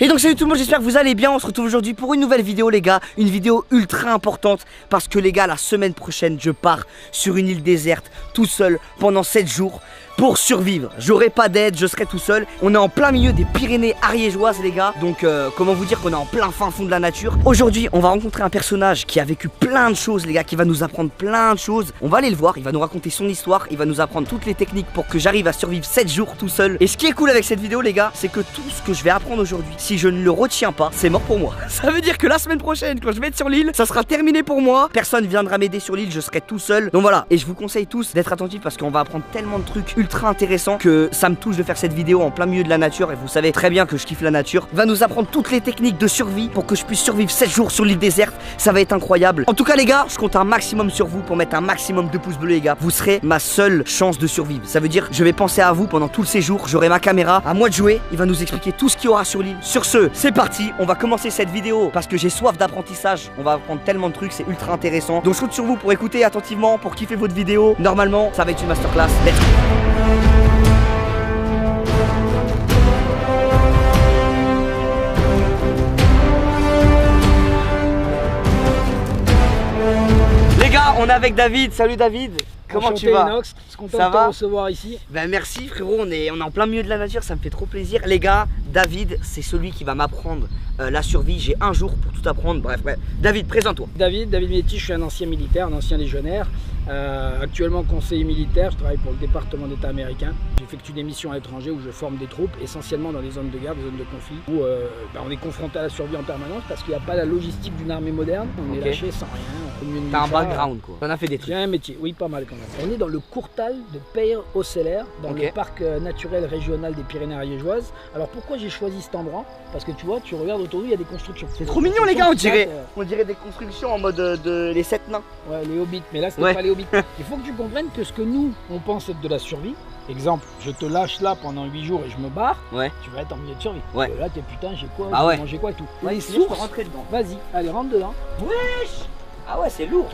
Et donc salut tout le monde, j'espère que vous allez bien. On se retrouve aujourd'hui pour une nouvelle vidéo les gars. Une vidéo ultra importante parce que les gars, la semaine prochaine je pars sur une île déserte tout seul pendant 7 jours pour survivre. J'aurai pas d'aide, je serai tout seul. On est en plein milieu des Pyrénées ariégeoises les gars. Donc comment vous dire qu'on est en plein fin fond de la nature. Aujourd'hui on va rencontrer un personnage qui a vécu plein de choses les gars, qui va nous apprendre plein de choses. On va aller le voir, il va nous raconter son histoire, il va nous apprendre toutes les techniques pour que j'arrive à survivre 7 jours tout seul. Et ce qui est cool avec cette vidéo les gars, c'est que tout ce que je vais apprendre aujourd'hui, si je ne le retiens pas, c'est mort pour moi. Ça veut dire que la semaine prochaine quand je vais être sur l'île, ça sera terminé pour moi. Personne viendra m'aider sur l'île, je serai tout seul. Donc voilà, et je vous conseille tous d'être attentifs parce qu'on va apprendre tellement de trucs ultra intéressants que ça me touche de faire cette vidéo en plein milieu de la nature. Et vous savez très bien que je kiffe la nature. Il va nous apprendre toutes les techniques de survie pour que je puisse survivre 7 jours sur l'île déserte. Ça va être incroyable. En tout cas les gars, je compte un maximum sur vous pour mettre un maximum de pouces bleus les gars. Vous serez ma seule chance de survivre. Ça veut dire je vais penser à vous pendant tout le séjour. J'aurai ma caméra, à moi de jouer. Il va nous expliquer tout ce qu'il y aura sur l'île. Sur ce, c'est parti. On va commencer cette vidéo parce que j'ai soif d'apprentissage. On va apprendre tellement de trucs, c'est ultra intéressant. Donc je compte sur vous pour écouter attentivement, pour kiffer votre vidéo. Normalement, ça va être une masterclass. Let's go. On est avec David, salut David. Comment Enchanté, tu vas Inox, je suis content ça de te va recevoir ici. Ben merci frérot, on est en plein milieu de la nature, ça me fait trop plaisir. Les gars, David, c'est celui qui va m'apprendre la survie. J'ai un jour pour tout apprendre, bref. David, présente-toi. David Métis, je suis un ancien militaire, un ancien légionnaire. Actuellement conseiller militaire, je travaille pour le département d'État américain. J'effectue des missions à l'étranger où je forme des troupes, essentiellement dans les zones de guerre, des zones de conflit, où on est confronté à la survie en permanence parce qu'il n'y a pas la logistique d'une armée moderne. On est lâché sans rien. T'as un background quoi. On a fait des trucs. J'ai un métier, oui pas mal quand même. On est dans le Courtal de Peyre-Ocelaire, dans le parc naturel régional des Pyrénées ariégeoises. Alors pourquoi j'ai choisi cet endroit? Parce que tu vois, tu regardes autour de lui, il y a des constructions. C'est trop mignon les gars, on dirait des constructions en mode les 7 nains. Ouais, les hobbits, mais là c'était pas les hobbits. Il faut que tu comprennes que ce que nous, on pense être de la survie, exemple, je te lâche là pendant 8 jours et je me barre, tu vas être en milieu de survie. Là t'es putain, j'ai quoi, manger quoi et tout. Les sources, rentrer dedans. Vas-y, allez, rentre dedans. Wesh. Ah ouais, c'est lourd.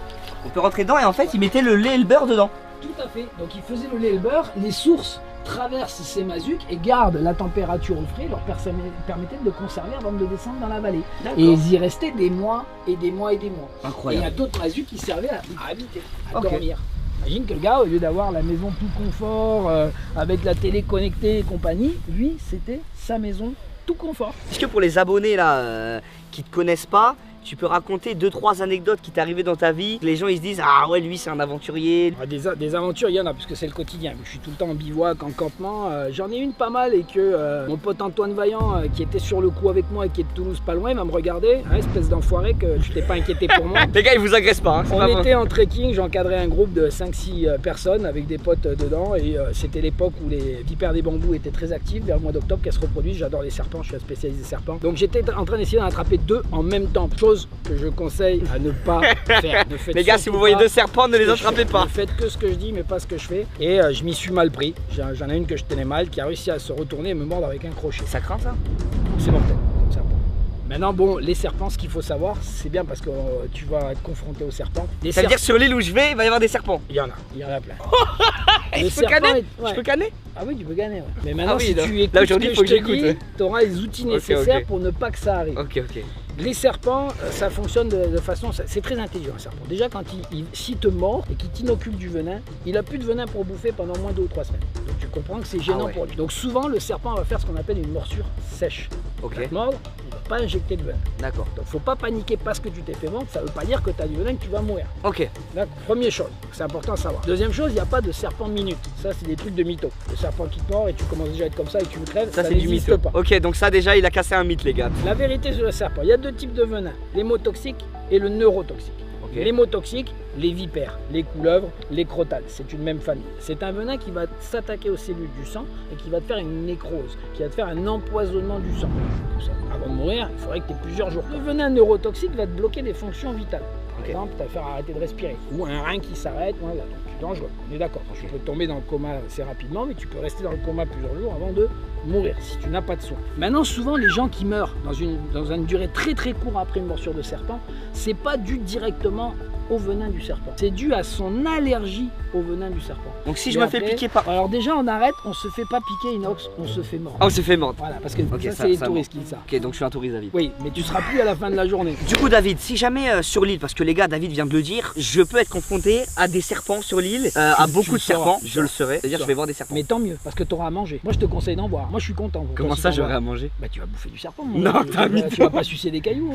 On peut rentrer dedans et en fait, il mettait le lait et le beurre dedans. Tout à fait. Donc il faisait le lait et le beurre, les sources traversent ces mazucs et gardent la température au frais, leur permettait de le conserver avant de descendre dans la vallée. Et ils y restaient des mois et des mois et des mois. Incroyable. Et il y a d'autres mazucs qui servaient à habiter, à dormir. Imagine que le gars, au lieu d'avoir la maison tout confort, avec la télé connectée et compagnie, lui, c'était sa maison tout confort. Est-ce que pour les abonnés là qui te connaissent pas, tu peux raconter 2-3 anecdotes qui t'est arrivé dans ta vie? Les gens ils se disent ah ouais lui c'est un aventurier. Des aventures il y en a parce que c'est le quotidien. Je suis tout le temps en bivouac, en campement. J'en ai une pas mal et que mon pote Antoine Vaillant qui était sur le coup avec moi et qui est de Toulouse pas loin va me regarder. Espèce d'enfoiré que je t'ai pas inquiété pour moi. Les gars ils vous agressent pas. On était en trekking, j'encadrais un groupe de 5-6 personnes avec des potes dedans et c'était l'époque où les vipères des bambous étaient très actives vers le mois d'octobre qu'elles se reproduisent. J'adore les serpents, je suis un spécialiste des serpents. Donc j'étais en train d'essayer d'en attraper 2 en même temps. Chose que je conseille à ne pas faire. Les gars, si vous voyez 2 serpents, ne les attrapez pas. Ne faites que ce que je dis, mais pas ce que je fais. Et je m'y suis mal pris. J'en ai une que je tenais mal, qui a réussi à se retourner et me mordre avec un crochet. Ça craint ça? C'est mortel comme serpent. Maintenant, bon, les serpents, ce qu'il faut savoir, c'est bien parce que tu vas être confronté aux serpents. Ça veut dire que sur l'île où je vais, il va y avoir des serpents? Il y en a plein. Je peux canner? Ah oui, tu peux canner. Mais maintenant, si tu écoutes là aujourd'hui, il faut que j'écoute. Tu auras les outils nécessaires pour ne pas que ça arrive. Les serpents, ça fonctionne de façon, c'est très intelligent un serpent. Déjà quand s'il te mord et qu'il t'inocule du venin, il a plus de venin pour bouffer pendant moins de 2 ou 3 semaines. Donc tu comprends que c'est gênant pour lui. Donc souvent le serpent va faire ce qu'on appelle une morsure sèche. Il va te mordre, il va pas injecter de venin. D'accord. Donc faut pas paniquer parce que tu t'es fait mordre, ça veut pas dire que tu as du venin que tu vas mourir. D'accord. Première chose, c'est important à savoir. Deuxième chose, il n'y a pas de serpent minute. Ça c'est des trucs de mytho. Le serpent qui te mord et tu commences déjà à être comme ça et tu me crèves, ça c'est du mytho. Ok, donc ça déjà il a cassé un mythe les gars. La vérité sur le serpent, il y a 2 types de venin, l'hémotoxique et le neurotoxique. L'hémotoxique, les vipères, les couleuvres, les crotales, c'est une même famille. C'est un venin qui va s'attaquer aux cellules du sang et qui va te faire une nécrose, qui va te faire un empoisonnement du sang. Avant de mourir, il faudrait que tu aies plusieurs jours. Le venin neurotoxique va te bloquer des fonctions vitales. Par exemple, tu vas faire arrêter de respirer, ou un rein qui s'arrête, voilà. C'est dangereux, on est d'accord. Tu peux tomber dans le coma assez rapidement, mais tu peux rester dans le coma plusieurs jours avant de mourir si tu n'as pas de soin. Maintenant, souvent, les gens qui meurent dans une durée très très courte après une morsure de serpent, c'est pas dû directement au venin du serpent. C'est dû à son allergie au venin du serpent. Donc si je me fais piquer par... Alors déjà on arrête, on se fait pas piquer Inox, on se fait mordre. Ah, on se fait mordre. Voilà, parce que ça c'est les touristes qui disent ça. Ok, donc je suis un touriste, David. Oui, mais tu seras plus à la fin de la journée. Du coup David, si jamais sur l'île, parce que les gars, David vient de le dire, je peux être confronté à des serpents sur l'île, à beaucoup de serpents, je le serai. C'est-à-dire je vais voir des serpents. Mais tant mieux, parce que tu auras à manger. Moi je te conseille d'en voir. Moi je suis content. Comment ça j'aurai à manger? Bah tu vas bouffer du serpent. Non, tu vas pas sucer des cailloux.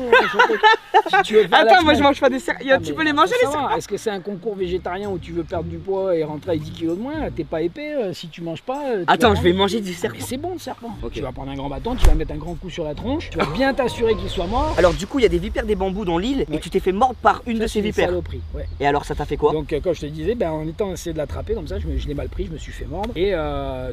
Attends, moi je mange pas des serpents. Tu peux les manger les serpents? Est-ce que c'est un concours végétarien où tu veux perdre du poids et rentrer avec 10 kilos de moins? T'es pas épais, si tu manges pas. Attends, je vais manger du serpent. Mais c'est bon le serpent. Okay. Tu vas prendre un grand bâton, tu vas mettre un grand coup sur la tronche, tu vas bien t'assurer qu'il soit mort. Alors du coup, il y a des vipères des bambous dans l'île et tu t'es fait mordre par une de ces vipères. Ouais. Et alors ça t'a fait quoi? Donc comme je te disais, en étant essayé de l'attraper comme ça, je l'ai mal pris, je me suis fait mordre. Et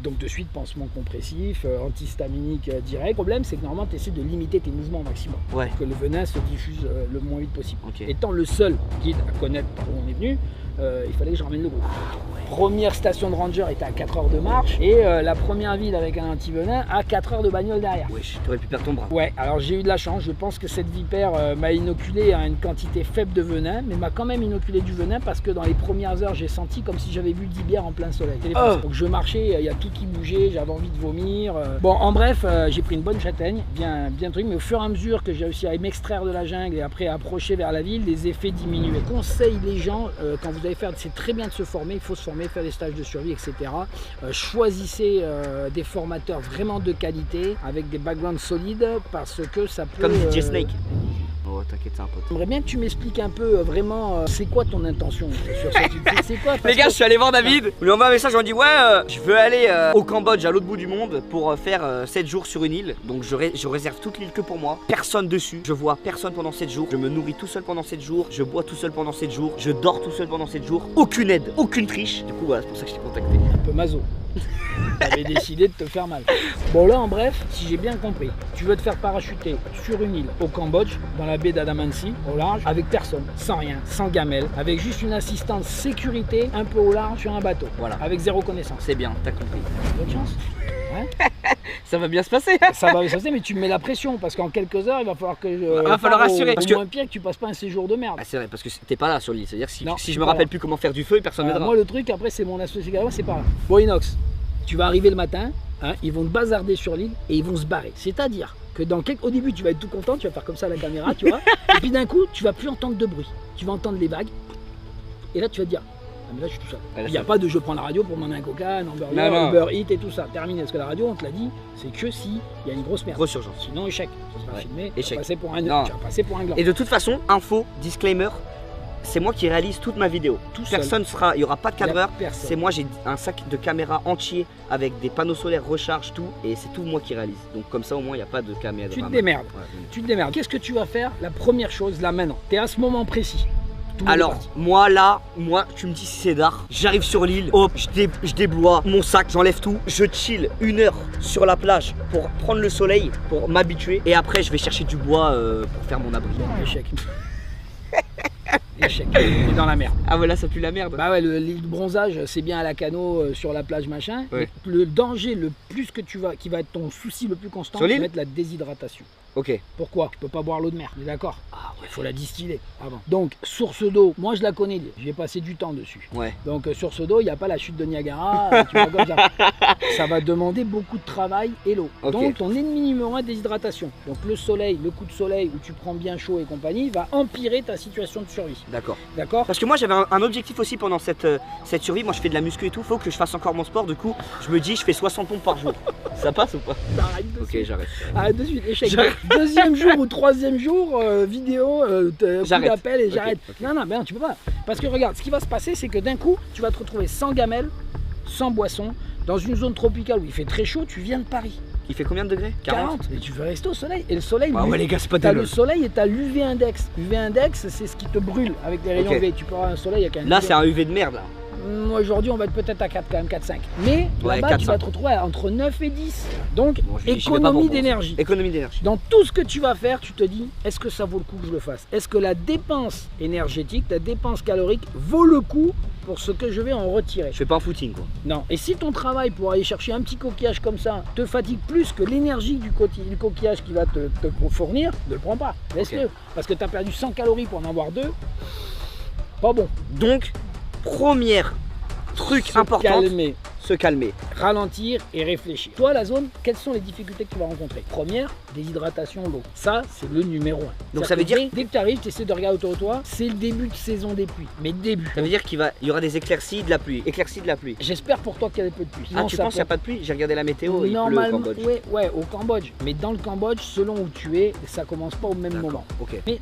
donc de suite, pansement compressif, antihistaminique direct. Le problème, c'est que normalement, tu essaies de limiter tes mouvements au maximum. Ouais. Pour que le venin se diffuse le moins vite possible. Okay. Étant le seul guide à connaître où on est venu, il fallait que je ramène le groupe. Première station de ranger était à 4 heures de marche et la première ville avec un anti-venin à 4 heures de bagnole derrière. Wesh, t'aurais pu perdre ton bras. Ouais, alors j'ai eu de la chance, je pense que cette vipère m'a inoculé à une quantité faible de venin, mais m'a quand même inoculé du venin parce que dans les premières heures, j'ai senti comme si j'avais bu 10 bières en plein soleil. Donc je marchais, il y a tout qui bougeait, j'avais envie de vomir. Bon, en bref, j'ai pris une bonne châtaigne, bien truc, mais au fur et à mesure que j'ai réussi à m'extraire de la jungle et après à approcher vers la ville, les effets diminuaient. Conseille les gens, quand vous allez faire, c'est très bien de se former, il faut se former, faire des stages de survie, etc. Choisissez des formateurs vraiment de qualité avec des backgrounds solides parce que ça peut... Comme DJ Snake. Oh t'inquiète, c'est un pote. J'aimerais bien que tu m'expliques un peu vraiment c'est quoi ton intention sur cette île. C'est quoi? Les gars, je suis allé voir David, on lui envoie un message, on lui dit ouais je veux aller au Cambodge, à l'autre bout du monde pour faire 7 jours sur une île. Donc je réserve toute l'île que pour moi, personne dessus, je vois personne pendant 7 jours, je me nourris tout seul pendant 7 jours, je bois tout seul pendant 7 jours, je dors tout seul pendant 7 jours, aucune aide, aucune triche. Du coup voilà, c'est pour ça que je t'ai contacté. Un peu maso. T'avais décidé de te faire mal. Bon là en bref, si j'ai bien compris, tu veux te faire parachuter sur une île au Cambodge, dans la baie d'Adamansi, au large, avec personne, sans rien, sans gamelle, avec juste une assistance sécurité un peu au large sur un bateau. Voilà, avec zéro connaissance. C'est bien, t'as compris. Bonne chance. Hein? Ça va bien se passer. Ça va bien se passer, mais tu me mets la pression parce qu'en quelques heures, il va falloir que je. Va falloir assurer. Au moins pire que tu passes pas un séjour de merde. Ah, c'est vrai, parce que t'es pas là sur l'île. C'est-à-dire que si je me rappelle rappelle plus comment faire du feu, personne m'aidera. Moi, le truc, après, c'est mon associé, c'est par là. Bon, Inox, tu vas arriver le matin, hein, ils vont te bazarder sur l'île et ils vont se barrer. C'est-à-dire que au début, tu vas être tout content, tu vas faire comme ça à la caméra, tu vois. Et puis d'un coup, tu vas plus entendre de bruit. Tu vas entendre les vagues. Et là, tu vas te dire. Ah mais là je suis tout seul. Il n'y a pas de je prends la radio pour demander un coca, un hamburger, Uber Eats et tout ça. Terminé. Parce que la radio, on te l'a dit, c'est que si il y a une grosse merde. Grosse urgence. Sinon échec. Tu vas filmer, échec. Tu vas passer pour un gland. Et de toute façon, info, disclaimer, c'est moi qui réalise toute ma vidéo. Personne sera, il n'y aura pas de cadreur. C'est moi, j'ai un sac de caméra entier avec des panneaux solaires, recharge, tout. Et c'est tout moi qui réalise. Donc comme ça au moins il n'y a pas de caméra. Tu te démerdes. Tu te démerdes. Qu'est-ce que tu vas faire? La première chose là maintenant. Tu es à ce moment précis. Alors, moi, tu me dis si c'est d'art, j'arrive sur l'île, hop, je débloie mon sac, j'enlève tout, je chill 1 heure sur la plage pour prendre le soleil, pour m'habituer, et après je vais chercher du bois pour faire mon abri. Échec. Échec, on est dans la merde. Ah ouais, là ça pue la merde. Bah ouais, l'île de bronzage, c'est bien à la canot sur la plage machin. Ouais. Le danger le plus qui va être ton souci le plus constant, ça va être la déshydratation. Ok. Pourquoi? Tu peux pas boire l'eau de mer, on est d'accord? Ah ouais. Il faut la distiller avant. Donc, source d'eau, moi je la connais, j'ai passé du temps dessus. Ouais. Donc, source d'eau, il n'y a pas la chute de Niagara, tu vois comme ça. Ça va demander beaucoup de travail et l'eau. Okay. Donc, ton ennemi numéro 1, déshydratation. Donc, le soleil, le coup de soleil où tu prends bien chaud et compagnie, va empirer ta situation de survie. D'accord. D'accord. Parce que moi j'avais un objectif aussi pendant cette survie, moi je fais de la muscu et tout, faut que je fasse encore mon sport, du coup je me dis je fais 60 pompes par jour. Ça passe ou pas? Arrête de suite. Ok, j'arrête. Arrête de suite, échec. Deuxième jour ou troisième jour, vidéo, coup d'appel et j'arrête. Okay. Non, tu peux pas. Parce que regarde, ce qui va se passer, c'est que d'un coup, tu vas te retrouver sans gamelle, sans boisson, dans une zone tropicale où il fait très chaud, tu viens de Paris. Il fait combien de degrés? 40. Et tu veux rester au soleil. Et le soleil, ouais les gars, c'est pas t'as le soleil et t'as l'UV index. UV index, c'est ce qui te brûle avec les rayons UV. Tu peux avoir un soleil avec un là, c'est un UV de merde là. Aujourd'hui, on va être peut-être à 4 quand même, 4-5. Mais là-bas, tu vas te retrouver entre 9 et 10. Donc, économie d'énergie. Économie d'énergie. Dans tout ce que tu vas faire, tu te dis, est-ce que ça vaut le coup que je le fasse? Est-ce que la dépense énergétique, la dépense calorique vaut le coup pour ce que je vais en retirer? Je fais pas un footing quoi. Non. Et si ton travail pour aller chercher un petit coquillage comme ça te fatigue plus que l'énergie du coquillage qui va te fournir, ne le prends pas. Laisse-le. Parce que tu as perdu 100 calories pour en avoir 2. Pas bon. Donc, premier truc important, se calmer. Ralentir et réfléchir. Toi, la zone, quelles sont les difficultés que tu vas rencontrer? Première, déshydratation, l'eau. Ça, c'est le numéro 1. Donc ça veut dire... Dès que tu arrives, tu essaies de regarder autour de toi, c'est le début de saison des pluies. Mais début. Ça veut dire qu'il y aura des éclaircies, de la pluie. Éclaircies, de la pluie. J'espère pour toi qu'il y a des peu de pluie. Ah, tu penses qu'il n'y a pas de pluie? J'ai regardé la météo, normalement, il pleut au Cambodge. Ouais, au Cambodge. Mais dans le Cambodge, selon où tu es, ça commence pas au même moment. Okay. Mais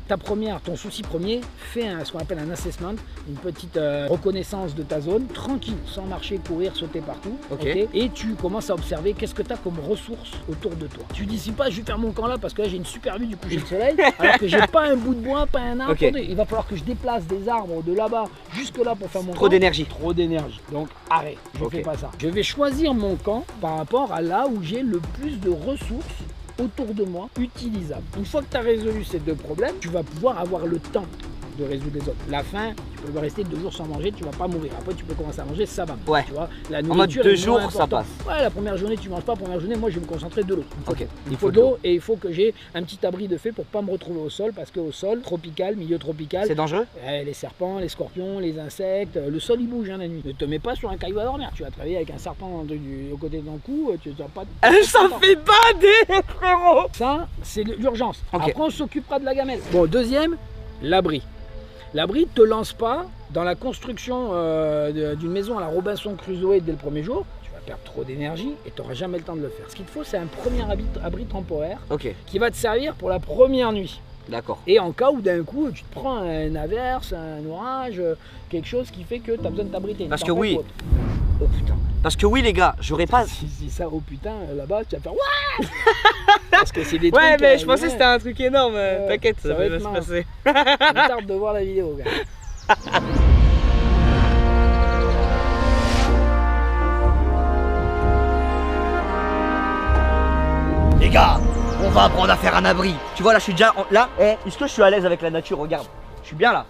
ton souci premier, fais ce qu'on appelle un assessment, une petite reconnaissance de ta zone, tranquille, sans marcher, courir, sauter partout. Okay. Et tu commences à observer qu'est-ce que tu as comme ressources autour de toi. Tu dis pas, je vais faire mon camp là parce que là j'ai une super vue du coucher de soleil, alors que j'ai pas un bout de bois, pas un arbre. Okay. Il va falloir que je déplace des arbres de là-bas jusque là pour faire mon camp. Trop d'énergie. Trop d'énergie. Donc arrête, je fais pas ça. Je vais choisir mon camp par rapport à là où j'ai le plus de ressources autour de moi utilisables. Une fois que tu as résolu ces deux problèmes, tu vas pouvoir avoir le temps de résoudre les autres. La faim, tu peux rester 2 jours sans manger, tu vas pas mourir. Après, tu peux commencer à manger, ça va. Ouais. Tu vois, la nourriture, en mode 2 jours, ça passe. Ouais, la première journée, tu manges pas. Première journée, moi, je vais me concentrer de l'eau. Ok. Il faut de l'eau et il faut que j'ai un petit abri de feu pour pas me retrouver au sol parce qu'au sol, tropical, milieu tropical. C'est dangereux. Les serpents, les scorpions, les insectes, le sol il bouge la nuit. Ne te mets pas sur un caillou à dormir. Tu vas travailler avec un serpent au côté de ton cou, tu n'as pas. Ça fait bader, frérot. Ça, c'est l'urgence. Okay. Après, on s'occupera de la gamelle. Bon, deuxième, l'abri. L'abri ne te lance pas dans la construction d'une maison à la Robinson Crusoe dès le premier jour. Tu vas perdre trop d'énergie et tu n'auras jamais le temps de le faire. Ce qu'il te faut, c'est un premier abri temporaire qui va te servir pour la première nuit. D'accord. Et en cas où d'un coup, tu te prends un averse, un orage, quelque chose qui fait que tu as besoin de t'abriter. Parce que oui. Oh putain. Parce que oui les gars, j'aurais pas... Si ça, oh putain, là-bas, tu vas faire ouais. Parce que c'est des trucs... Ouais mais je pensais que c'était un truc énorme, t'inquiète, ça va se passer. Je tarde de voir la vidéo, gars. Les gars, on va apprendre à faire un abri. Tu vois là, je suis déjà... Là, est-ce que je suis à l'aise avec la nature? Regarde, je suis bien là.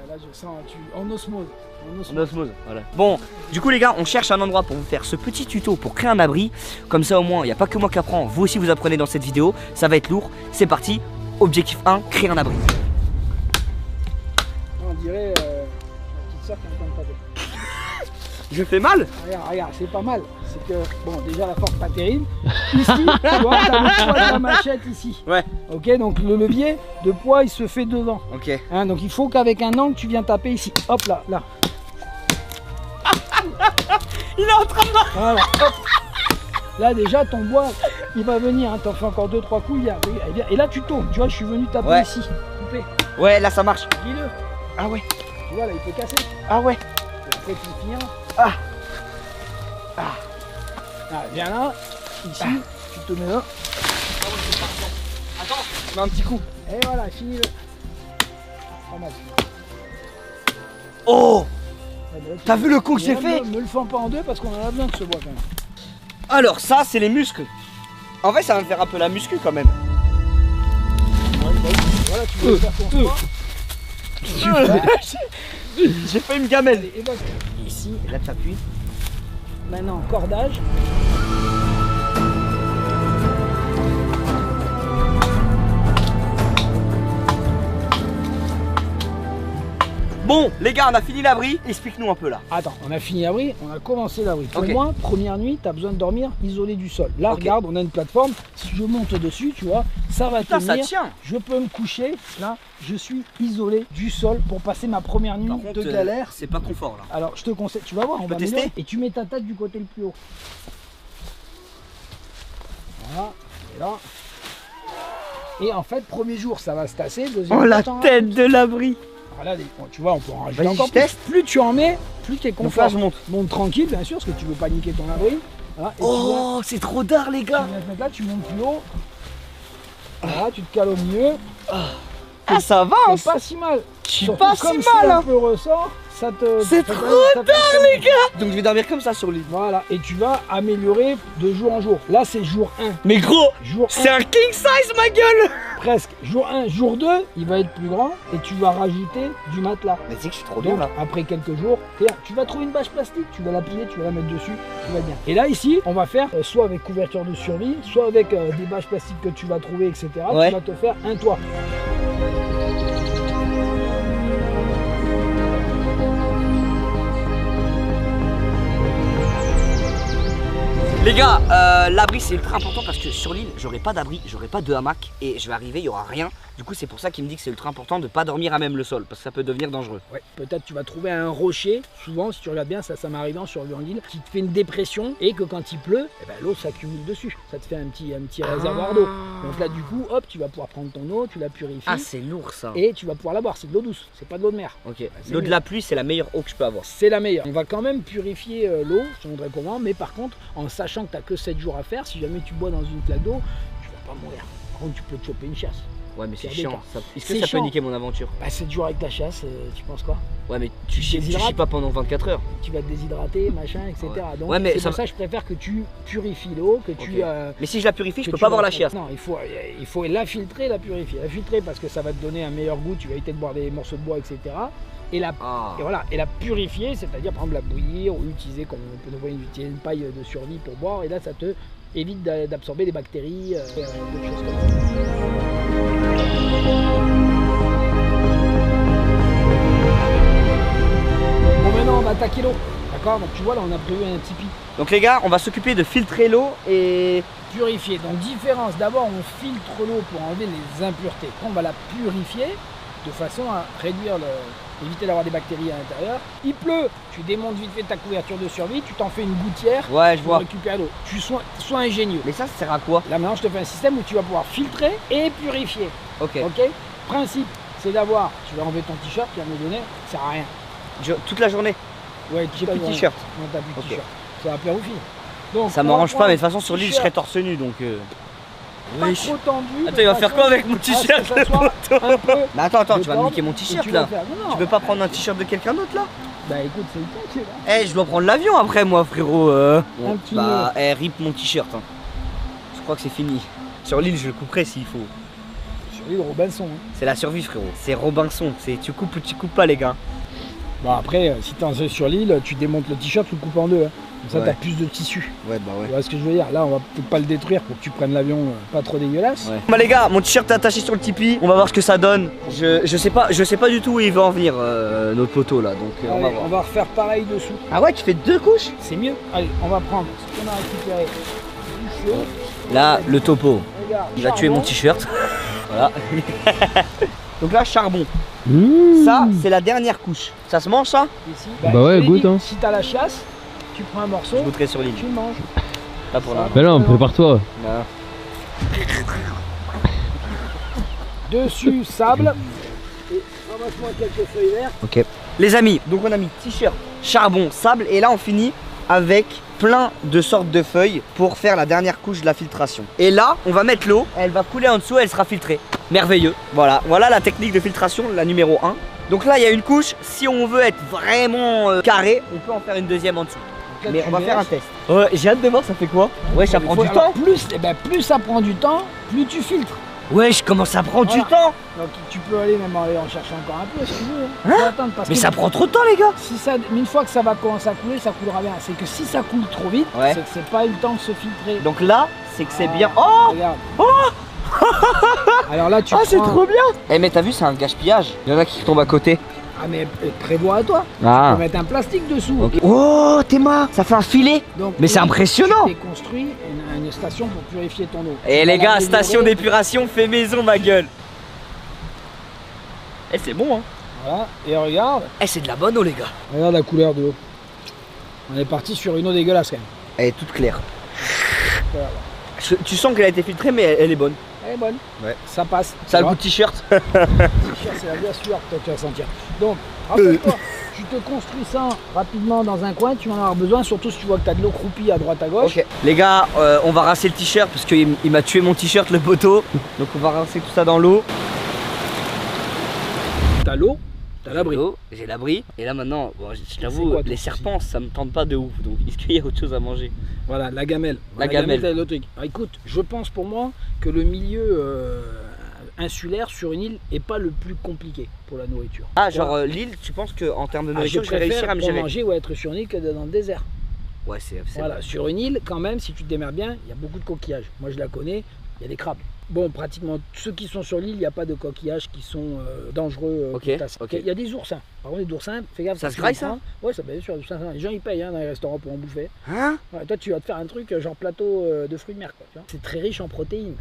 Là, je sens en osmose. En osmose, voilà. Bon, du coup les gars, on cherche un endroit pour vous faire ce petit tuto pour créer un abri. Comme ça au moins, il n'y a pas que moi qui apprends, vous aussi vous apprenez dans cette vidéo. Ça va être lourd, c'est parti. Objectif 1, créer un abri. On dirait ma petite soeur qui est en train de taper. Je fais mal? Regarde, c'est pas mal. C'est que, bon, déjà la force pas terrible. Ici, tu vois, t'as le poids de la machette ici. Ouais. Ok, donc le levier de poids, il se fait devant. Ok. Hein, donc il faut qu'avec un angle, tu viens taper ici. Hop là, là. Il est en train de... Voilà, hop. Là déjà, ton bois, il va venir. Hein, t'en fais encore 2-3 coups, il vient. Et là, tu tournes. Tu vois, je suis venu taper ici. Coupé. Ouais, là ça marche. Dis-le. Ah ouais. Tu vois, là, il peut casser. Ah ouais. Et après, tu finis. Ah, viens là, ici, tu te mets là. Attends, je mets un petit coup. Et voilà, finis-le. Pas mal. Oh, t'as vu le coup que j'ai fait? Ne le fends pas en deux parce qu'on en a besoin de ce bois quand même. Alors ça, c'est les muscles. En fait, ça va me faire un peu la muscu quand même. Voilà, tu veux faire ton sport. J'ai fait une gamelle. Et donc, ici, et là tu appuies. Maintenant, cordage. Bon, les gars, on a fini l'abri. Explique-nous un peu là. Attends, on a fini l'abri, on a commencé l'abri. Pour moi, première nuit, tu as besoin de dormir isolé du sol. Là, regarde, on a une plateforme. Si je monte dessus, tu vois, ça va tenir. Ça tient. Je peux me coucher. Là, je suis isolé du sol pour passer ma première nuit de galère. C'est pas confort là. Alors, je te conseille, tu vas voir, on va tester. Et tu mets ta tête du côté le plus haut. Voilà, et là. Et en fait, premier jour, ça va se tasser. Deuxième, la tête de l'abri. Voilà, tu vois, on peut en rajouter encore plus. Plus tu en mets, plus tu es confort. Donc là, je monte tranquille, bien sûr, parce que tu veux pas niquer ton abri. Voilà, oh, c'est trop d'art, les gars. Tu viens te mettre là, tu montes plus haut. Voilà, tu te cales au milieu. Ah, ça va. C'est pas si mal. Je suis pas si mal. Un peu ressort, ça te. C'est trop d'art, les gars. Donc je vais dormir comme ça sur le lit. Voilà, et tu vas améliorer de jour en jour. Là, c'est jour 1. Mais gros, c'est un king size, ma gueule. Presque. Jour 1, jour 2, il va être plus grand et tu vas rajouter du matelas. Mais c'est que je suis trop bien là. Après quelques jours, tu vas trouver une bâche plastique, tu vas la plier, tu vas la mettre dessus, tu vas bien. Et là ici, on va faire soit avec couverture de survie, soit avec des bâches plastiques que tu vas trouver, etc. Ouais. Tu vas te faire un toit. Les gars, l'abri c'est ultra important parce que sur l'île, j'aurai pas d'abri, j'aurai pas de hamac et je vais arriver, il y aura rien. Du coup, c'est pour ça qu'il me dit que c'est ultra important de pas dormir à même le sol parce que ça peut devenir dangereux. Ouais, peut-être tu vas trouver un rocher, souvent si tu regardes bien, ça m'est arrivé en survolant l'île, qui te fait une dépression et que quand il pleut, eh ben, l'eau s'accumule dessus. Ça te fait un petit réservoir d'eau. Donc là, du coup, hop, tu vas pouvoir prendre ton eau, tu la purifies. Ah, c'est lourd ça. Et tu vas pouvoir la boire, c'est de l'eau douce, c'est pas de l'eau de mer. Ok, l'eau de la pluie, c'est la meilleure eau que je peux avoir. C'est la meilleure. On va quand même purifier l'eau, je te montrerai comment, mais par contre, en sachant que tu n'as que 7 jours à faire, si jamais tu bois dans une flaque d'eau, tu vas pas mourir. Par contre, tu peux te choper une chasse. Ouais, mais c'est chiant. Est-ce que ça peut niquer mon aventure? Bah, 7 jours avec ta chasse, tu penses quoi? Ouais, mais tu chies pas pendant 24 heures. Tu vas te déshydrater, machin, etc. Ouais. Donc, ouais, mais c'est pour ça que je préfère que tu purifies l'eau, que tu. Mais si je la purifie, je peux pas boire la chiasse. Non, il faut la filtrer, la purifier. La filtrer parce que ça va te donner un meilleur goût, tu vas éviter de boire des morceaux de bois, etc. Et voilà, et la purifier, c'est-à-dire par exemple la bouillir ou utiliser comme on peut utiliser une paille de survie pour boire. Et là, ça te évite d'absorber des bactéries, d'autres choses comme ça. Bon, maintenant on va attaquer l'eau, d'accord? Donc tu vois là on a prévu un tipi. Donc les gars, on va s'occuper de filtrer l'eau et purifier. Donc différence, d'abord on filtre l'eau pour enlever les impuretés. Après, on va la purifier de façon à réduire éviter d'avoir des bactéries à l'intérieur. Il pleut, tu démontes vite fait ta couverture de survie, tu t'en fais une gouttière pour récupérer l'eau. Tu sois ingénieux. Mais ça sert à quoi? Là maintenant je te fais un système où tu vas pouvoir filtrer et purifier. Ok. Principe, c'est d'avoir, tu vas enlever ton t-shirt qui à un moment donné, ça sert à rien. Toute la journée? Ouais, j'ai plus de t-shirt. Non, t'as plus de t-shirt. Ça va plaire aux filles. Donc, ça m'arrange pas, mais de toute façon sur l'île je serai torse nu donc. Pas trop tendu. Attends, il va faire quoi avec mon t-shirt? Mais attends, tu vas me niquer mon t-shirt là. Tu peux pas prendre un t-shirt de quelqu'un d'autre là? Bah écoute, c'est le temps qui est là. Eh, je dois prendre l'avion après moi frérot. Bah, rip mon t-shirt. Je crois que c'est fini. Sur l'île, je le couperai s'il faut. Sur l'île Robinson. C'est la survie frérot. C'est Robinson. Tu coupes ou tu coupes pas les gars. Bon après, si t'es sur l'île, tu démontes le t-shirt, tu le coupes en deux. Comme ça, t'as plus de tissu. Ouais, bah ouais. Tu vois ce que je veux dire? Là, on va peut-être pas le détruire pour que tu prennes l'avion pas trop dégueulasse. Ouais. Bah les gars, mon t-shirt est attaché sur le tipi. On va voir ce que ça donne. Je sais pas du tout où il va en venir notre poteau là. Donc allez, on va refaire pareil dessous. Ah ouais, tu fais 2 couches? C'est mieux. Allez, on va prendre ce qu'on a récupéré du feu. Là, le topo. Regarde, il va tuer mon t-shirt. Voilà. Donc là, charbon. Ça, c'est la dernière couche. Ça se mange ça? Ici. Bah ouais, goûte hein. Si t'as la chasse, tu prends un morceau, je goûterai sur l'île. Tu le manges. Là pour là. Bah non, prépare-toi. Dessus, sable. Et ramasse-moi quelques feuilles vertes. Ok. Les amis, donc on a mis t-shirt, charbon, sable et là on finit avec plein de sortes de feuilles pour faire la dernière couche de la filtration. Et là, on va mettre l'eau, elle va couler en dessous, elle sera filtrée. Merveilleux. Voilà la technique de filtration, la numéro 1. Donc là, il y a une couche. Si on veut être vraiment carré, on peut en faire une deuxième en dessous. Là, mais on va faire un test. Ouais, j'ai hâte de voir ça fait quoi. Ouais, ça prend du temps. Plus ça prend du temps, plus tu filtres. Ouais, comment ça prend du temps. Donc tu peux aller même aller en chercher encore un peu si tu veux. Hein? Mais ça prend trop de temps les gars. Mais une fois que ça va commencer à couler, ça coulera bien. C'est que si ça coule trop vite, c'est que c'est pas eu le temps de se filtrer. Donc là, c'est que c'est bien. Oh, regarde. Oh. Alors là tu prends... c'est trop bien. Eh mais t'as vu, c'est un gaspillage. Il y en a qui tombent à côté. Ah mais prévois à toi. Tu peux mettre un plastique dessous. Okay. Oh Théma, ça fait un filet. Donc, mais c'est impressionnant. J'ai construit une station pour purifier ton eau. Et les gars, station d'épuration fait maison ma gueule. Eh c'est bon hein. Voilà, et regarde. Eh c'est de la bonne eau les gars. Regarde la couleur de l'eau. On est parti sur une eau dégueulasse quand même. Elle est toute claire. Voilà. Tu sens qu'elle a été filtrée mais elle est bonne. Elle est bonne. Ouais. Ça passe. Ça a le goût de t-shirt. T-shirt c'est la bien sueur que tu vas sentir. Donc, rappelle-toi, tu te construis ça rapidement dans un coin, tu vas en avoir besoin, surtout si tu vois que tu as de l'eau croupie à droite à gauche. Ok. Les gars, on va rincer le t-shirt parce qu'il m'a tué mon t-shirt le poteau. Donc on va rincer tout ça dans l'eau. T'as l'eau, t'as l'abri. J'ai l'abri. Et là maintenant, bon, je t'avoue, les serpents ça me tente pas de ouf. Donc est-ce qu'il y a autre chose à manger? Voilà, la gamelle. La gamelle. C'est l'autre truc. Alors, écoute, je pense pour moi que le milieu insulaire sur une île est pas le plus compliqué pour la nourriture. Ah, genre l'île, tu penses qu'en termes de nourriture, je vais réussir à me gérer? Manger ou être sur une île que dans le désert. Ouais, c'est voilà, sur une île, quand même, si tu te démerdes bien, il y a beaucoup de coquillages. Moi, je la connais, il y a des crabes. Bon, pratiquement ceux qui sont sur l'île, il n'y a pas de coquillages qui sont dangereux. Il y a des oursins. Par contre, les oursins, fais gaffe. Ça se graille ça? Ouais, ça bien sûr. Les gens ils payent dans les restaurants pour en bouffer. Hein? Ouais, toi, tu vas te faire un truc genre plateau de fruits de mer. C'est très riche en protéines.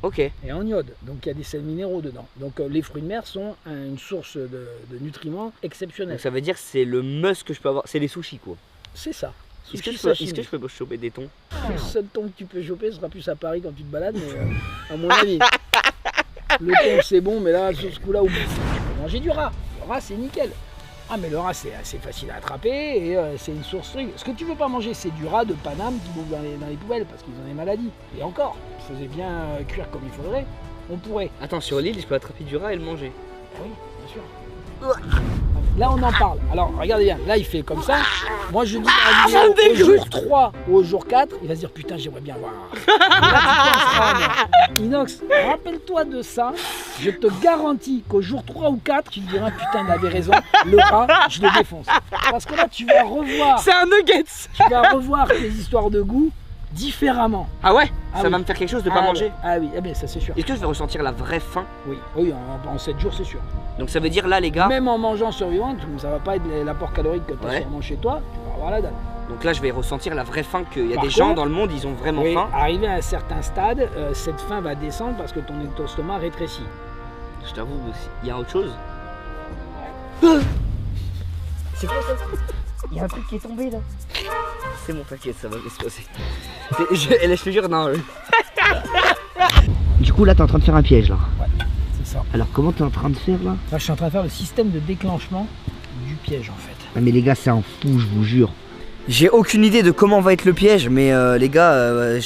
Ok. Et en iode. Donc il y a des sels minéraux dedans. Donc les fruits de mer sont une source de nutriments exceptionnelle. Donc ça veut dire que c'est le must que je peux avoir. C'est les sushis quoi. C'est ça. Est-ce que je peux choper des thons? Le seul thon que tu peux choper sera plus à Paris quand tu te balades, mais à mon avis. Le thon c'est bon, mais là sur ce coup-là, tu peux manger du rat. Le rat c'est nickel. Ah mais le rat c'est assez facile à attraper et c'est une source truc. Ce que tu veux pas manger c'est du rat de Paname qui bouffe dans les poubelles parce qu'ils ont des maladies. Et encore, il faisait bien cuire comme il faudrait, on pourrait. Attends, sur l'île je peux attraper du rat et le manger? Ah oui, bien sûr. Là on en parle. Alors regardez bien, là il fait comme ça. Moi je dis dans la vidéo, au jour 3 ou au jour 4, il va se dire putain j'aimerais bien voir. Inox, rappelle-toi de ça. Je te garantis qu'au jour 3 ou 4, tu te diras putain il avait raison, le rat, je le défonce. Parce que là tu vas revoir. C'est un nuggets. Tu vas revoir tes histoires de goût différemment. Ah ouais? Ça va me faire quelque chose de pas manger? Ah oui, ça c'est sûr. Est-ce que je vais ressentir la vraie faim? Oui, en 7 jours c'est sûr. Donc ça veut dire là les gars... Même en mangeant survivant, ça va pas être l'apport calorique que tu as sûrement chez toi, tu vas avoir la dalle. Donc là je vais ressentir la vraie faim, qu'il y a des gens dans le monde, ils ont vraiment faim. Arrivé à un certain stade, cette faim va descendre parce que ton estomac rétrécit. Je t'avoue, il y a autre chose. C'est quoi ça? Il y a un truc qui est tombé là. C'est mon paquet, ça va bien se passer. Je te jure, non. Du coup là t'es en train de faire un piège là. Ouais, c'est ça. Alors comment t'es en train de faire là? Là je suis en train de faire le système de déclenchement du piège en fait. Ah mais les gars c'est un fou, je vous jure. J'ai aucune idée de comment va être le piège, mais les gars,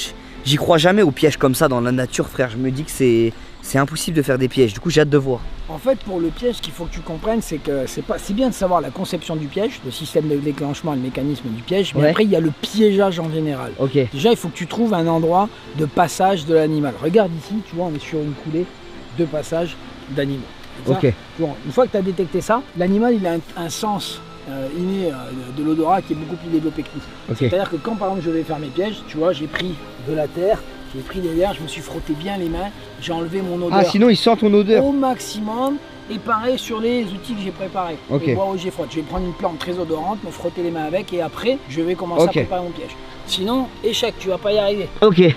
j'y crois jamais aux pièges comme ça dans la nature frère. Je me dis que c'est impossible de faire des pièges, du coup j'ai hâte de voir. En fait pour le piège, ce qu'il faut que tu comprennes, c'est que c'est bien de savoir la conception du piège, le système de déclenchement et le mécanisme du piège, mais après il y a le piégeage en général. Déjà il faut que tu trouves un endroit de passage de l'animal. Regarde ici, tu vois on est sur une coulée de passage d'animaux. Une fois que tu as détecté ça, l'animal il a un sens inné de l'odorat qui est beaucoup plus développé que nous. C'est-à-dire que quand par exemple je vais faire mes pièges, tu vois j'ai pris de la terre, j'ai pris des verres, je me suis frotté bien les mains, j'ai enlevé mon odeur. Ah sinon il sent ton odeur au maximum. Et pareil sur les outils que j'ai préparés. Les bois où j'ai frotté. Je vais prendre une plante très odorante, me frotter les mains avec et après je vais commencer à préparer mon piège. Sinon, échec, tu vas pas y arriver.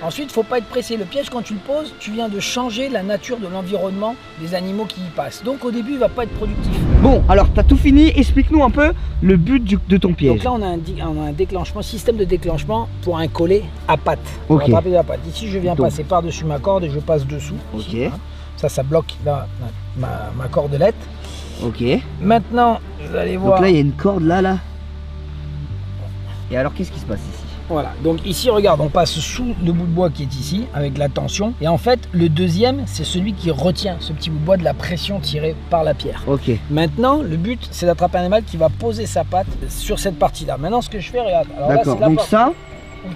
Ensuite, faut pas être pressé. Le piège, quand tu le poses, tu viens de changer la nature de l'environnement des animaux qui y passent. Donc au début, il va pas être productif. Bon, alors tu as tout fini. Explique-nous un peu le but de ton piège. Donc là, on a un déclenchement, système de déclenchement pour un collet à patte. Pour attraper de la patte. Ici, je viens passer par-dessus ma corde et je passe dessous. Ici, ça bloque là, ma cordelette. Maintenant, vous allez voir. Donc là, il y a une corde là. Et alors, qu'est-ce qui se passe ici? Voilà, donc ici regarde, on passe sous le bout de bois qui est ici avec la tension et en fait le deuxième c'est celui qui retient ce petit bout de bois de la pression tirée par la pierre. Maintenant le but c'est d'attraper un animal qui va poser sa patte sur cette partie là. Maintenant ce que je fais, regarde, d'accord, donc ça,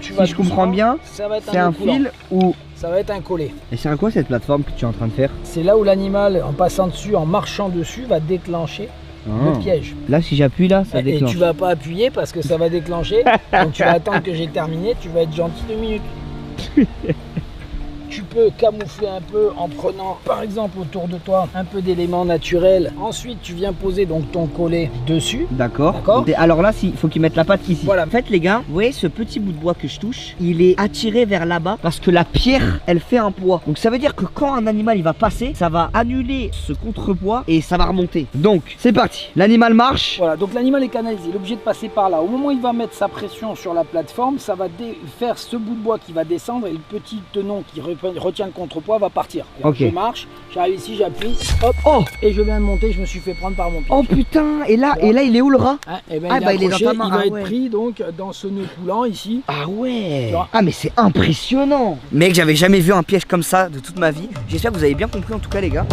si je comprends bien, c'est un fil ou... Ça va être un collet. Et c'est quoi cette plateforme que tu es en train de faire? C'est là où l'animal en passant dessus, en marchant dessus, va déclencher le piège. Là si j'appuie là, ça déclenche. Et tu vas pas appuyer parce que ça va déclencher. Donc tu vas attendre que j'ai terminé, tu vas être gentil 2 minutes. Tu peux camoufler un peu en prenant par exemple autour de toi un peu d'éléments naturels. Ensuite tu viens poser donc ton collet dessus. D'accord. Alors là il faut qu'ils mettent la patte ici. Voilà. En fait les gars, vous voyez ce petit bout de bois que je touche, il est attiré vers là-bas parce que la pierre elle fait un poids. Donc ça veut dire que quand un animal il va passer, ça va annuler ce contrepoids et ça va remonter. Donc c'est parti, l'animal marche. Voilà, donc l'animal est canalisé, il est obligé de passer par là. Au moment où il va mettre sa pression sur la plateforme, ça va faire ce bout de bois qui va descendre et le petit tenon qui retient le contrepoids va partir. Je marche, j'arrive ici, j'appuie, hop, et je viens de monter, je me suis fait prendre par mon pied. Oh putain, et là il est où le rat? Il est dans ta main. Il va être pris donc dans ce nœud coulant ici. Ah ouais. Ah mais c'est impressionnant. Mec, j'avais jamais vu un piège comme ça de toute ma vie. J'espère que vous avez bien compris en tout cas les gars.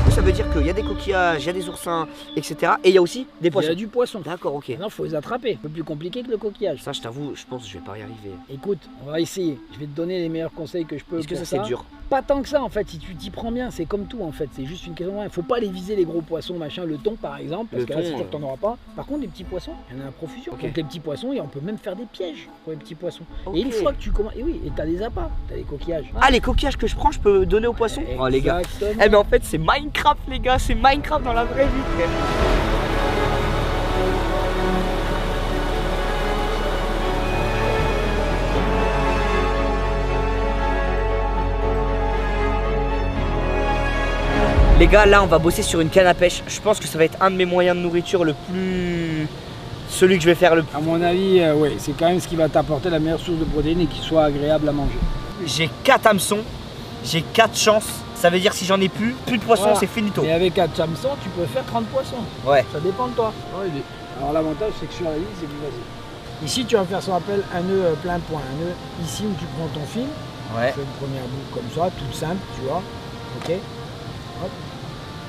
Ça veut dire qu'il y a des coquillages, il y a des oursins, etc. Et il y a aussi des poissons. Il y a du poisson. D'accord, ok. Non, faut les attraper. Un peu plus compliqué que le coquillage. Ça, je t'avoue, je pense que je vais pas y arriver. Écoute, on va essayer. Je vais te donner les meilleurs conseils que je peux. Est-ce que ça c'est dur? Pas tant que ça en fait, si tu t'y prends bien, c'est comme tout en fait, c'est juste une question de moyens. Faut pas les viser les gros poissons, machin, le thon par exemple, parce que là c'est sûr que t'en auras pas. Par contre les petits poissons, il y en a à profusion. Donc les petits poissons, et on peut même faire des pièges pour les petits poissons. Et une fois que tu commences, et oui, et t'as des appâts, t'as des coquillages. Ah, les coquillages que je prends, je peux donner aux poissons? Oh les gars. Eh mais en fait c'est Minecraft les gars, c'est Minecraft dans la vraie vie frère. Les gars, là on va bosser sur une canne à pêche. Je pense que ça va être un de mes moyens de nourriture le plus... celui que je vais faire le plus. À mon avis, oui, c'est quand même ce qui va t'apporter la meilleure source de protéines et qui soit agréable à manger. J'ai 4 hameçons, j'ai 4 chances. Ça veut dire si j'en ai plus de poissons, voilà. C'est finito. Et avec 4 hameçons, tu peux faire 30 poissons. Ouais. Ça dépend de toi. Alors l'avantage, c'est que sur la ligne, c'est plus facile. Ici, tu vas faire ce qu'on appelle un nœud plein point. Un nœud ici où tu prends ton fil. Ouais. Tu fais une première boucle comme ça, toute simple, tu vois. Ok. Hop.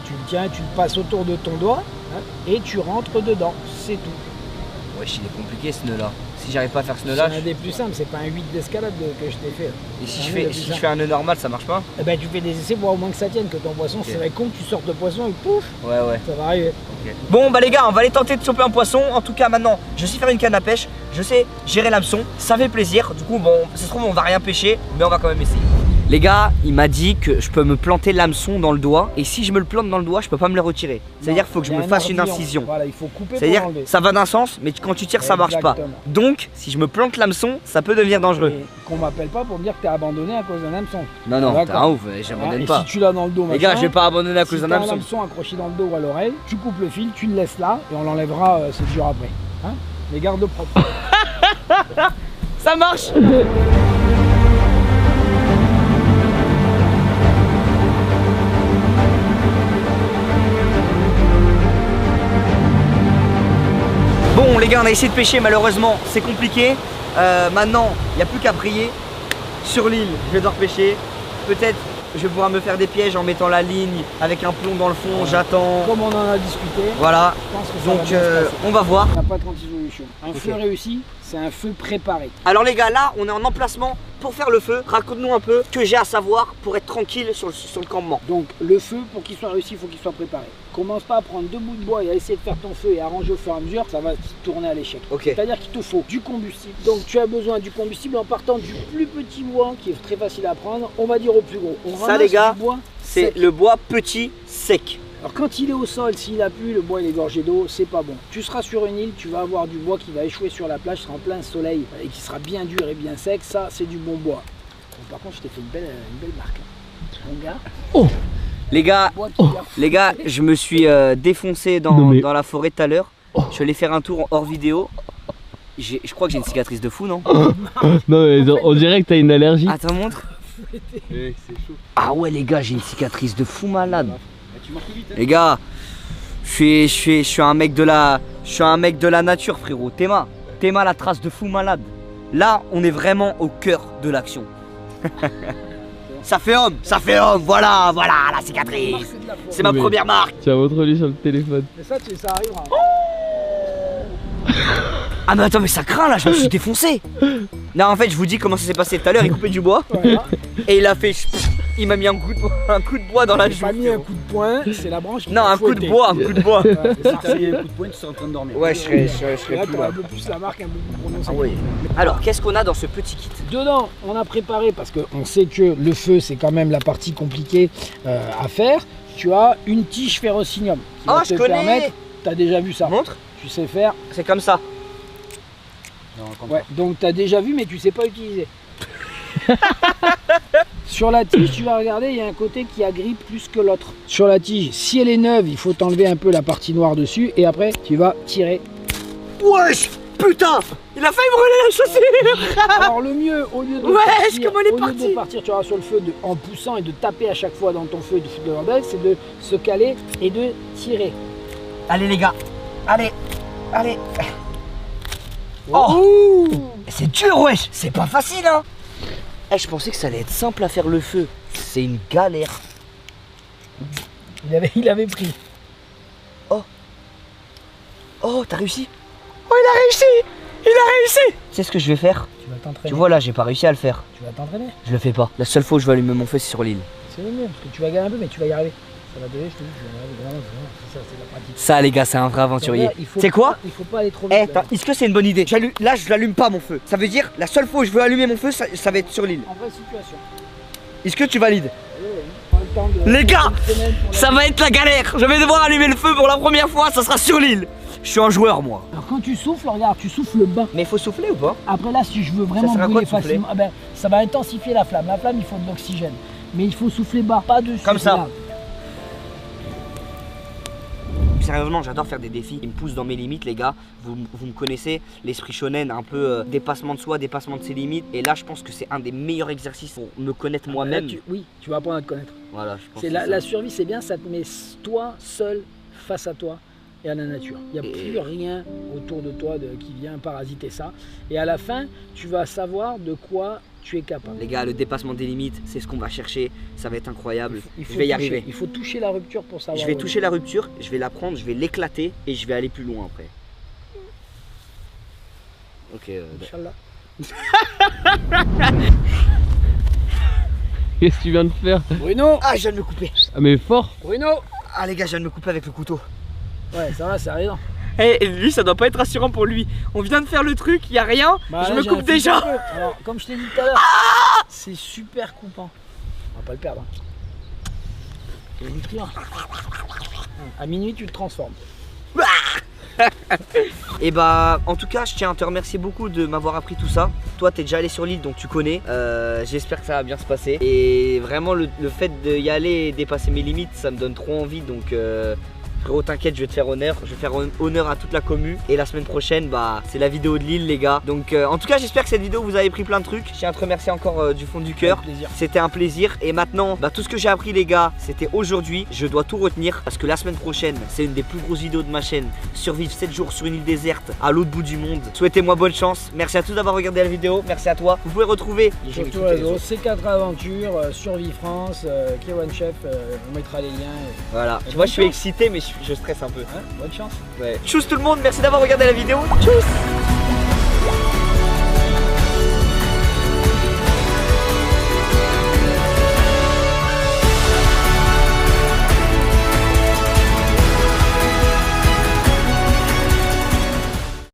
Tu le tiens, tu le passes autour de ton doigt hein, et tu rentres dedans, c'est tout. Ouais, il est compliqué ce nœud là. Si j'arrive pas à faire ce nœud là. C'est un des plus simples, c'est pas un 8 d'escalade que je t'ai fait. Et si je fais un nœud normal, ça marche pas? Eh ben tu fais des essais pour au moins que ça tienne, que ton poisson, c'est vrai con que tu sortes le poisson et pouf. Ouais. Ça va arriver. Okay. Bon bah les gars, on va aller tenter de choper un poisson. En tout cas maintenant, je sais faire une canne à pêche, je sais gérer l'hameçon, ça fait plaisir. Du coup bon, ça se trouve on va rien pêcher, mais on va quand même essayer. Les gars, il m'a dit que je peux me planter l'hameçon dans le doigt. Et si je me le plante dans le doigt, je peux pas me le retirer. C'est-à-dire qu'il faut que je me fasse une incision. Voilà, il faut couper. C'est-à-dire ça va d'un sens, mais quand tu tires, ça marche pas. Donc, si je me plante l'hameçon, ça peut devenir dangereux. Qu'on m'appelle pas pour me dire que t'es abandonné à cause d'un hameçon. Non, t'es un ouf, j'abandonne pas. Et si tu l'as dans le dos, les gars, je vais pas abandonner à cause d'un hameçon. Si t'as un hameçon accroché dans le dos ou à l'oreille, tu coupes le fil, tu le laisses là et on l'enlèvera 7 jours après. Hein, les garde propres. Ça marche. Bon les gars, on a essayé de pêcher, malheureusement c'est compliqué. Maintenant, il n'y a plus qu'à prier. Sur l'île, je vais devoir pêcher. Peut-être je vais pouvoir me faire des pièges en mettant la ligne avec un plomb dans le fond, j'attends. Comme on en a discuté. Voilà, donc on va voir. Il n'y a pas 36 solutions. Un feu réussi, c'est un feu préparé. Alors les gars, là on est en emplacement pour faire le feu. Raconte-nous un peu ce que j'ai à savoir pour être tranquille sur le campement. Donc le feu, pour qu'il soit réussi, il faut qu'il soit préparé. Commence pas à prendre 2 bouts de bois et à essayer de faire ton feu et arranger au fur et à mesure, ça va tourner à l'échec. C'est-à-dire qu'il te faut du combustible. Donc tu as besoin du combustible en partant du plus petit bois qui est très facile à prendre, on va dire au plus gros. On ça les gars, c'est le bois petit sec. Alors quand il est au sol, s'il a plu, le bois il est gorgé d'eau, c'est pas bon. Tu seras sur une île, tu vas avoir du bois qui va échouer sur la plage, sera en plein soleil et qui sera bien dur et bien sec, ça c'est du bon bois. Bon, par contre je t'ai fait une belle marque. Mon gars. Oh les gars, je me suis défoncé dans la forêt tout à l'heure. Je suis allé faire un tour hors vidéo. Je crois que j'ai une cicatrice de fou, non? Non mais on dirait que t'as une allergie. Attends, montre. Ah ouais les gars, j'ai une cicatrice de fou malade. Les gars, je suis un mec de la nature frérot. Théma la trace de fou malade. Là, on est vraiment au cœur de l'action. Ça fait homme, voilà la cicatrice. C'est ma première marque. Tu as montré sur le téléphone. Mais ça arrivera. Ah mais attends, mais ça craint là, je me suis défoncé. Non, en fait, je vous dis comment ça s'est passé tout à l'heure. Il coupait du bois et il a fait. Il m'a mis un coup de bois dans la joue. Il m'a mis un coup de poing, c'est la branche. Non, un coup de bois, un coup de bois. Ça, il y a un coup de poing, tu serais en train de dormir. Ouais, je serais plus là. Un peu plus la marque, un peu plus prononcée. Ah oui. Alors, qu'est-ce qu'on a dans ce petit kit? Dedans, on a préparé, parce qu'on sait que le feu, c'est quand même la partie compliquée à faire. Tu as une tige ferrocinium. Oh, je connais. T'as déjà vu ça? Montre. Tu sais faire. C'est comme ça. Non, ouais, donc tu as déjà vu mais tu sais pas utiliser. Sur la tige, tu vas regarder, il y a un côté qui agrippe plus que l'autre. Sur la tige, si elle est neuve, il faut t'enlever un peu la partie noire dessus et après tu vas tirer. Wesh, putain, il a failli brûler la chaussure. Alors le mieux, au lieu de partir, tu auras sur le feu en poussant et de taper à chaque fois dans ton feu de bordel, c'est de se caler et de tirer. Allez les gars, allez. Oh, c'est dur wesh, c'est pas facile hein. Je pensais que ça allait être simple à faire le feu. C'est une galère. Il avait pris. Oh, t'as réussi? Oh, il a réussi! Il a réussi! Tu sais ce que je vais faire? Tu vas t'entraîner. Tu vois là, j'ai pas réussi à le faire. Tu vas t'entraîner. Je le fais pas. La seule fois où je vais allumer mon feu, c'est sur l'île. C'est le mieux, parce que tu vas galérer un peu, mais tu vas y arriver. Ça va donner, je te dis, tu vas y arriver. Vraiment, c'est ça, c'est la pratique. Ça, les gars, c'est un vrai aventurier. C'est quoi? Il faut pas aller trop vite. Est-ce que c'est une bonne idée? Là, je l'allume pas mon feu. Ça veut dire, la seule fois où je veux allumer mon feu, ça va être sur l'île. En vraie situation. Est-ce que tu valides? De... Les gars, ça va être la galère. Je vais devoir allumer le feu pour la première fois, ça sera sur l'île. Je suis un joueur, moi. Alors quand tu souffles, regarde, tu souffles bas. Mais il faut souffler ou pas? Après là, si je veux vraiment brûler facilement, ça va intensifier la flamme. La flamme, il faut de l'oxygène. Mais il faut souffler bas, pas dessus. Comme ça. Regarde. Sérieusement, j'adore faire des défis. Ils me poussent dans mes limites, les gars. Vous me connaissez, l'esprit shonen, un peu dépassement de soi, dépassement de ses limites. Et là, je pense que c'est un des meilleurs exercices pour me connaître moi-même. Oui, tu vas apprendre à te connaître. Voilà, je pense. La survie, c'est bien, ça te met toi seul face à toi et à la nature. Il n'y a plus rien autour de toi qui vient parasiter ça. Et à la fin, tu vas savoir de quoi tu es capable. Les gars, le dépassement des limites, c'est ce qu'on va chercher. Ça va être incroyable. Je vais y arriver. Il faut toucher la rupture pour savoir. Je vais toucher la rupture, je vais la prendre, je vais l'éclater et je vais aller plus loin après. Ok. Inch'Allah. Qu'est-ce que tu viens de faire? Bruno! Ah, je viens de me couper. Ah, mais fort! Bruno! Ah, les gars, je viens de me couper avec le couteau. Ouais, ça va, c'est rien. Et lui, ça doit pas être rassurant pour lui. On vient de faire le truc, il y a rien, je me coupe déjà. Alors, comme je t'ai dit tout à l'heure, c'est super coupant. On va pas le perdre. À minuit, tu le transformes. Et bah, en tout cas, je tiens à te remercier beaucoup de m'avoir appris tout ça. Toi, t'es déjà allé sur l'île, donc tu connais. J'espère que ça va bien se passer. Et vraiment, le fait d'y aller et dépasser mes limites, ça me donne trop envie. Donc, frérot, t'inquiète, je vais te faire honneur. Je vais faire honneur à toute la commu. Et la semaine prochaine, bah, c'est la vidéo de l'île, les gars. Donc, en tout cas, j'espère que cette vidéo vous avez pris plein de trucs. Je tiens à te remercier encore du fond du cœur. C'était un plaisir. Et maintenant, bah, tout ce que j'ai appris, les gars, c'était aujourd'hui. Je dois tout retenir parce que la semaine prochaine, c'est une des plus grosses vidéos de ma chaîne. Survivre 7 jours sur une île déserte à l'autre bout du monde. Souhaitez-moi bonne chance. Merci à tous d'avoir regardé la vidéo. Merci à toi. Vous pouvez retrouver sur tous les réseaux, C4 Aventure, Survie France, K1 Chef. On mettra les liens. Voilà. Tu vois, je suis excité, mais je stresse un peu. Bonne chance. Ouais. Tchuss tout le monde, merci d'avoir regardé la vidéo. Tchuss.